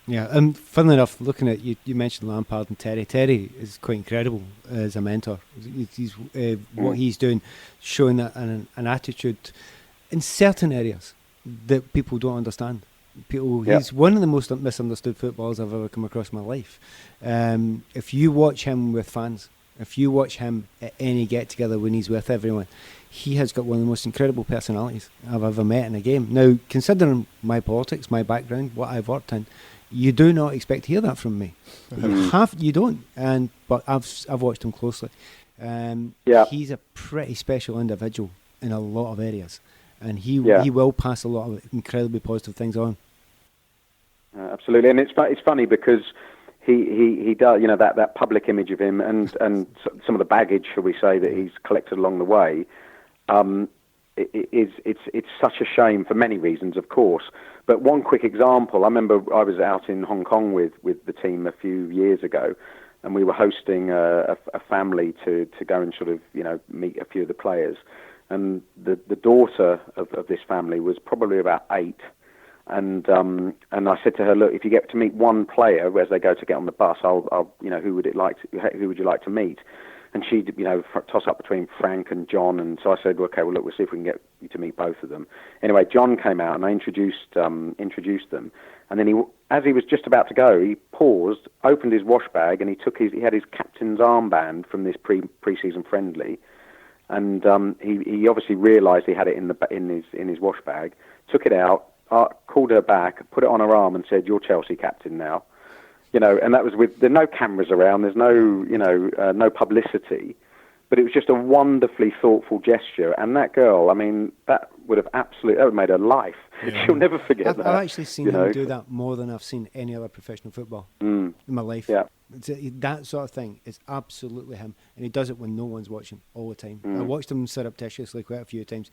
Yeah, and funnily enough, looking at you mentioned Lampard and Terry. Terry is quite incredible as a mentor. What he's doing, showing an attitude in certain areas that people don't understand. He's one of the most misunderstood footballers I've ever come across in my life. If you watch him with fans, if you watch him at any get together when he's with everyone, he has got one of the most incredible personalities I've ever met in a game. Now, considering my politics, my background, what I've worked in, you do not expect to hear that from me. You don't. But I've watched him closely. He's a pretty special individual in a lot of areas, and he will pass a lot of incredibly positive things on. Absolutely, and it's funny because he does, that public image of him and some of the baggage, shall we say, that he's collected along the way. It's such a shame for many reasons, of course. But one quick example, I remember I was out in Hong Kong with the team a few years ago, and we were hosting a family to go and sort of meet a few of the players. And the daughter of this family was probably about 8. And I said to her, look, if you get to meet one player as they go to get on the bus, who would you like to meet? And she, toss up between Frank and John. And so I said, okay, well, look, we'll see if we can get you to meet both of them. Anyway, John came out and I introduced them. And then as he was just about to go, he paused, opened his wash bag, and he had his captain's armband from this pre-season friendly. And he obviously realised he had it in his wash bag, took it out, called her back, put it on her arm and said, "You're Chelsea captain now." And that was there are no cameras around, there's no publicity, but it was just a wonderfully thoughtful gesture. And that girl, I mean, that would have made her life. Yeah. She'll never forget that. I've actually seen him do that more than I've seen any other professional football in my life. Yeah. That sort of thing is absolutely him, and he does it when no one's watching all the time. I watched him surreptitiously quite a few times.